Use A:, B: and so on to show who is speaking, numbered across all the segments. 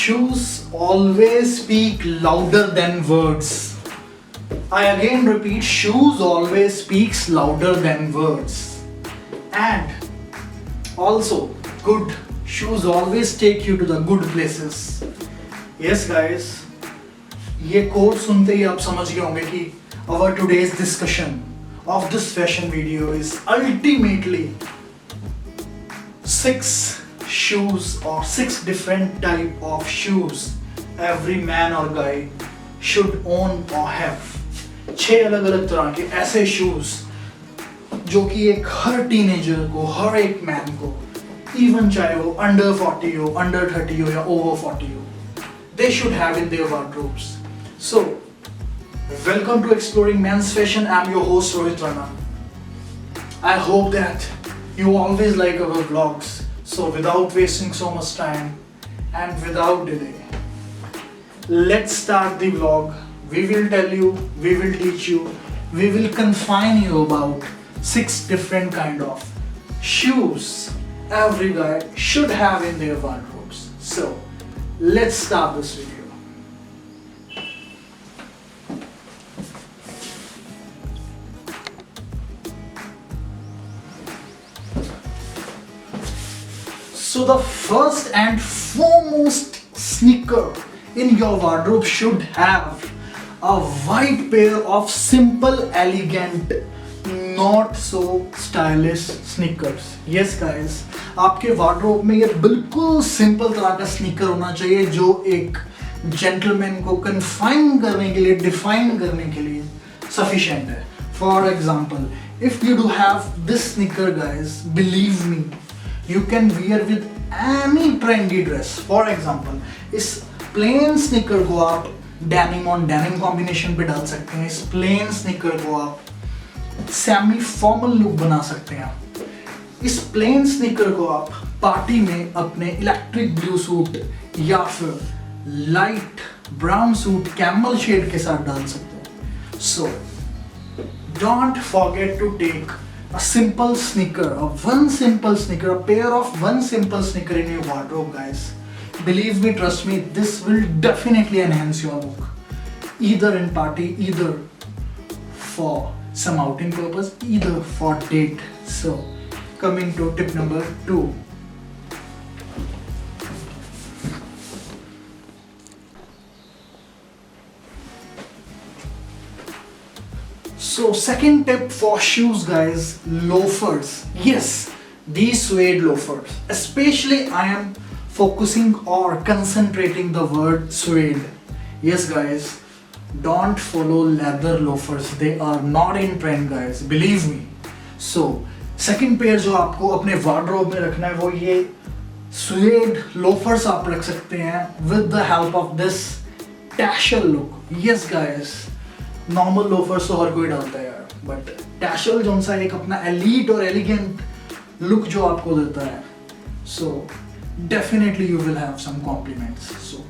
A: Shoes always speak louder than words. I again repeat, shoes always speaks louder than words. And also, good shoes always take you to the good places. Yes guys, ये code सुनते ही आप समझ गए होंगे कि our today's discussion of this fashion video is ultimately 6 shoes or 6 different type of shoes every man or guy should own or have. 6 अलग अलग तरह के ऐसे shoes जो कि एक हर टीनेजर को, हर एक मैन को, इवन चाहे वो अंडर 40 हो, अंडर 30 हो या ओवर 40 हो, they should have in their wardrobes. So, welcome to Exploring Men's Fashion. I'm your host Rohit Rana. I hope that you always like our vlogs. So without wasting so much time and without delay, let's start the vlog. We will tell you, we will teach you, we will confine you about 6 different kind of shoes every guy should have in their wardrobes. So let's start this video. So the first and foremost sneaker in your wardrobe should have a white pair of simple, elegant, not so stylish sneakers. Yes guys, आपके wardrobe में ये बिल्कुल simple तरह का sneaker होना चाहिए जो एक gentleman को confine करने के लिए, define करने के लिए sufficient है. For example, if you do have this sneaker guys, believe me, you can wear with any trendy dress. For example, इस plain sneaker को आप denim on denim combination पे डाल सकते हैं. इस plain sneaker को आप semi formal look बना सकते हैं. इस plain sneaker को आप party में अपने electric blue suit या फिर light brown suit camel shade के साथ डाल सकते हैं. So, don't forget to take a simple sneaker, a pair of one simple sneaker in your wardrobe guys. Believe me, trust me, this will definitely enhance your look, either in party, either for some outing purpose, either for date. So coming to tip number 2. So second tip for shoes guys, loafers. Yes, these suede loafers. Especially I am focusing or concentrating the word suede. Yes guys, don't follow leather loafers. They are not in trend guys, believe me. So second pair जो आपको अपने wardrobe में रखना है वो ये suede loafers आप रख सकते हैं with the help of this tassel look. Yes guys, normal loafers तो हर कोई डालता है यार, बट टैशल जो सा एक अपना एलीट और एलिगेंट लुक जो आपको देता है, so definitely you will have some compliments. So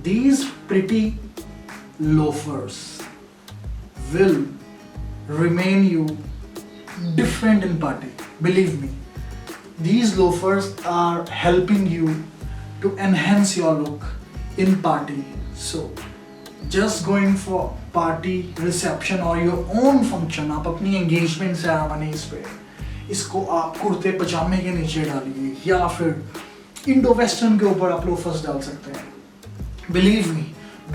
A: these pretty loafers will remain you different in party. Believe me, these loafers are helping you to enhance your look in party. So just going for party, reception or your own function, आप अपनी engagement ceremonies पे इसको आप कुर्ते पजामे के नीचे डालिए या फिर इंडो वेस्टर्न के ऊपर आप लोफर्स डाल सकते हैं. Believe me,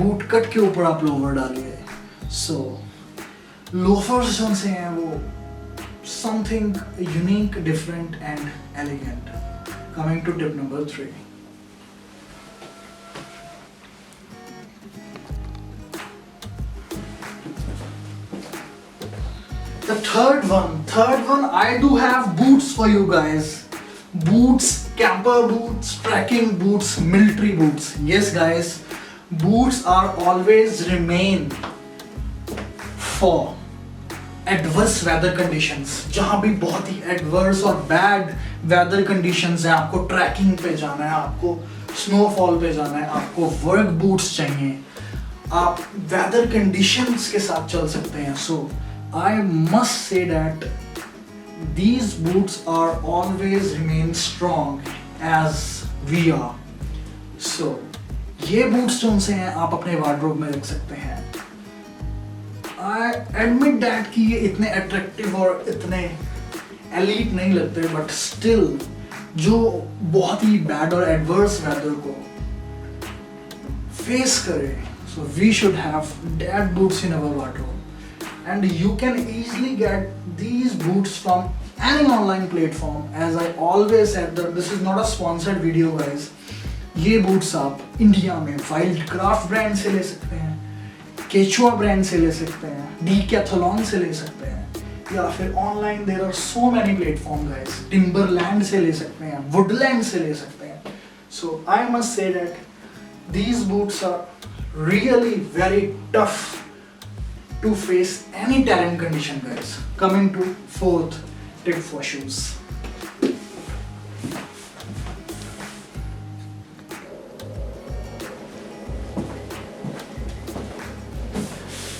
A: बूट कट के ऊपर आप लोफर डालिए. So लोफर्स जो से हैं वो something unique, different and elegant. Coming to tip number 3. The third one, I do have boots for you guys. Boots, camper boots, trekking boots, military boots. Yes guys, boots are always remain for adverse weather conditions. जहाँ भी बहुत ही adverse और bad weather conditions हैं, आपको trekking पे जाना है, आपको snowfall पे जाना है, आपको work boots चाहिए, आप weather conditions के साथ चल सकते हैं. So I must say that these boots are always remain strong as we are. So ये बूट्स जो से हैं आप अपने वार्डरोब में रख सकते हैं। आई एडमिट दैट कि ये इतने अट्रैक्टिव और इतने एलीट नहीं लगते, बट स्टिल जो बहुत ही बैड और एडवर्स वेदर को फेस करे, so we should have that boots in our wardrobe, and you can easily get these boots from any online platform. As I always said that this is not a sponsored video guys. ये boots आप India में wild craft brand से ले सकते हैं, केचुआ brand से ले सकते हैं, डीकैथलॉन से ले सकते हैं, या फिर online there are so many platform guys, Timberland से ले सकते हैं, वुडलैंड से ले सकते हैं. So I must say that these boots are really very tough to face any terrain condition guys. Coming to fourth tip for shoes.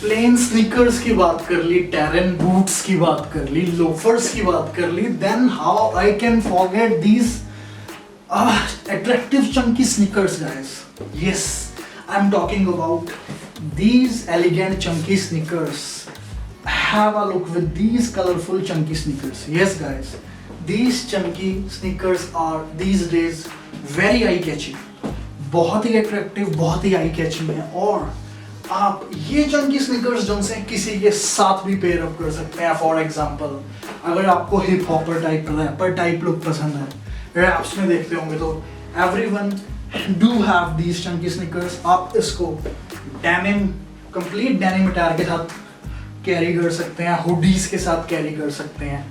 A: Plain sneakers की बात कर ली, टेरेन बूट्स की बात कर ली, लोफर्स की बात कर ली, then how I can forget these attractive chunky sneakers guys. Yes, I'm talking about these elegant chunky sneakers. Have a look with these colorful chunky sneakers. Yes guys, these chunky sneakers are these days very eye catchy, बहुत ही attractive, बहुत ही eye catchy है. और आप ये Chunky sneakers जो से किसी के साथ भी पेयर अप कर सकते हैं. फॉर एग्जांपल अगर आपको hip hopper type rapper type look पसंद है, रैप्स में देखते होंगे, तो everyone do have these chunky sneakers. आप इसको डेनिम, कंप्लीट डेनिम अटायर के साथ कैरी कर सकते हैं, हुडीज के साथ कैरी कर सकते हैं,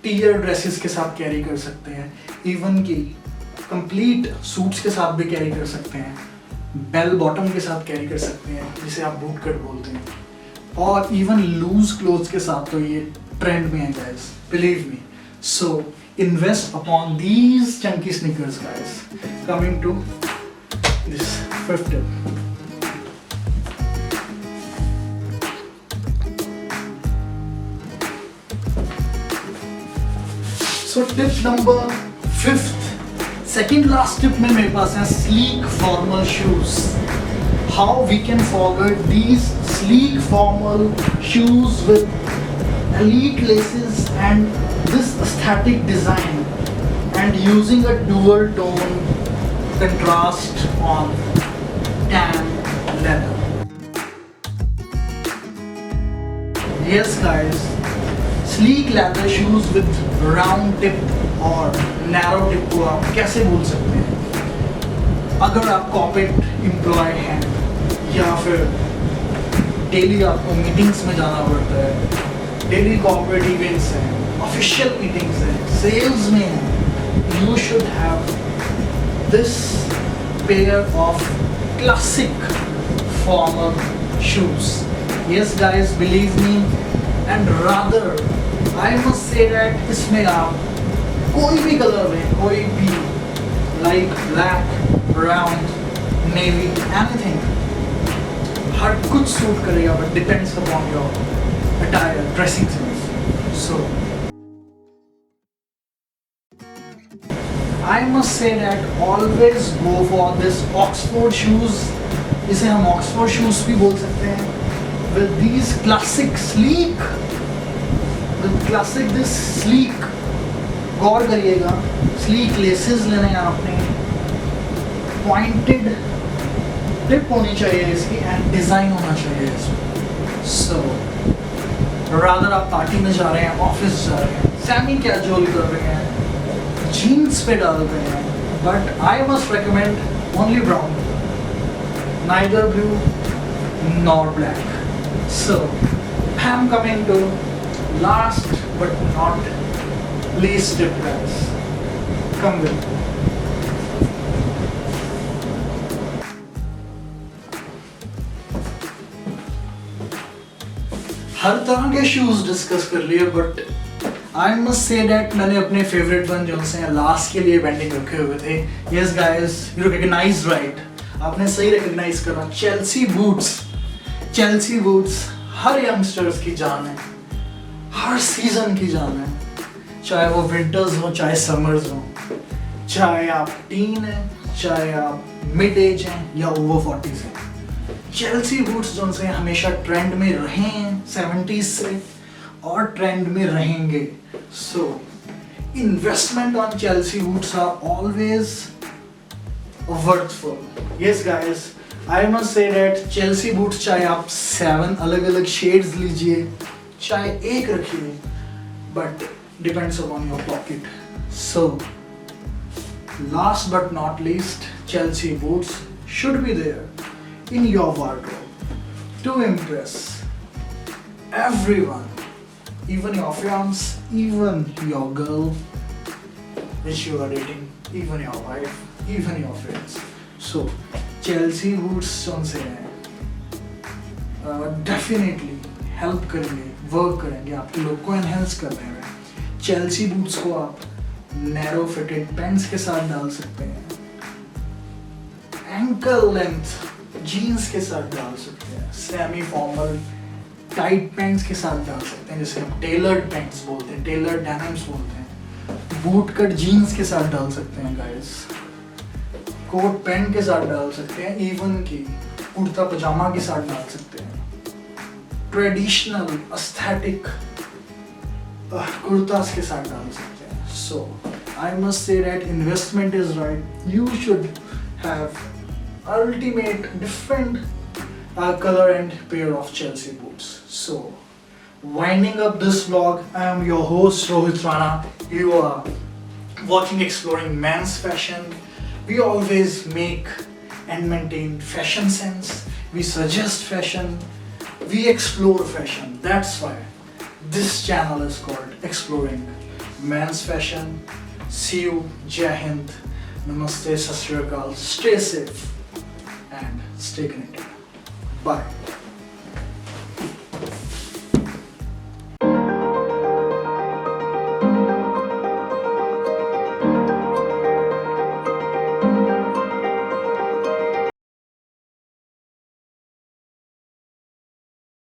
A: टीयर ड्रेसेस के साथ कैरी कर सकते हैं, इवन की कंप्लीट सूट्स के साथ भी कैरी कर सकते हैं, बेल बॉटम के साथ कैरी कर सकते हैं जिसे आप बूट कट बोलते हैं, और इवन लूज क्लोथ्स के साथ तो ये ट्रेंड में है guys, believe me. So invest upon these chunky sneakers guys. Coming to this fifth tip. So tip number fifth, second last tip में मेरे पास है sleek formal shoes. How we can forget these sleek formal shoes with elite laces and this aesthetic design, and using a dual tone contrast on tan leather. Yes guys, sleek leather shoes with round tip or narrow tip को आप कैसे भूल सकते हैं? अगर आप corporate employ हैं या फिर डेली आपको मीटिंग्स में जाना पड़ता है, डेली कॉर्पोरेट इवेंट्स हैं, ऑफिशियल मीटिंग्स हैं, सेल्स में हैं, you should have this pair of classic formal shoes. Yes guys, believe me, and rather I must say that इसमें आप कोई भी कलर में, कोई भी like black, brown, navy, anything, हर कुछ सूट करेगा, but depends upon your attire, dressing sense. So I must say that always go for this Oxford shoes, इसे हम Oxford shoes भी बोल सकते हैं, with these classic sleek, with classic this sleek, गौर करिएगा, sleek laces लेने हैं आपने, pointed tip होनी चाहिए इसकी, and design होना चाहिए इसमें. So रादर आप पार्टी में जा रहे हैं, ऑफिस जा रहे हैं, सेमी कैजुअल कर रहे हैं, जीन्स पे डाल रहे हैं, but I must recommend only brown, neither blue nor black. So I am coming to last but not least tip guys. Come with हर तरह के शूज डिस्कस कर लिए, but I must say that मैंने अपने फेवरेट वन जो से last के लिए पेंडिंग रखे हुए थे. Yes guys, you recognize right, आपने सही रिकग्नाइज करा. Chelsea boots. चेल्सी बूट्स हर यंगस्टर्स की जान है, हर सीजन की जान है, चाहे वो विंटर्स हो चाहे समर्स हो, चाहे आप टीन है चाहे आप मिड एज हैं या ओवर 40 हैं, चेल्सी बूट्स जो से हमेशा ट्रेंड में रहे हैं 70s से और ट्रेंड में रहेंगे. So investment on Chelsea boots are always worthful. Yes guys, I must say that Chelsea boots चाहे आप 7 अलग अलग शेड्स लीजिए, चाहे एक रखिए, but depends upon your pocket. So last but not least, Chelsea boots should be there in your wardrobe to impress everyone, even your fiance, even your girl which you are dating, even your wife, even your friends. So Chelsea boots कौन से हैं, definitely help करेंगे, work करेंगे, आपके look को enhance करने में. Chelsea boots को आप नैरो फिटेड पैंट्स के साथ डाल सकते हैं, एंकल लेंथ जीन्स के साथ डाल सकते हैं, सेमी फॉर्मल टाइट पैंट्स के साथ डाल सकते हैं, जैसे हम टेलर्ड पैंट्स बोलते हैं, टेलर्ड डेनिम्स बोलते हैं. बूट कट जीन्स के साथ डाल सकते हैं गाइस, कोट पैंट के साथ डाल सकते हैं, इवन की कुर्ता पजामा के साथ डाल सकते हैं, ट्रेडिशनल एस्थेटिक कुर्तास के साथ डाल सकते हैं. So I must say that investment is right. You should have ultimate different color and pair of Chelsea boots. So winding up this vlog, I am your host Rohit Rana. You are watching Exploring Men's Fashion. We always make and maintain fashion sense. We suggest fashion. We explore fashion. That's why this channel is called Exploring Men's Fashion. See you. Jai Hind. Namaste. Sat Shri Akal. Stay safe and stay connected. Bye.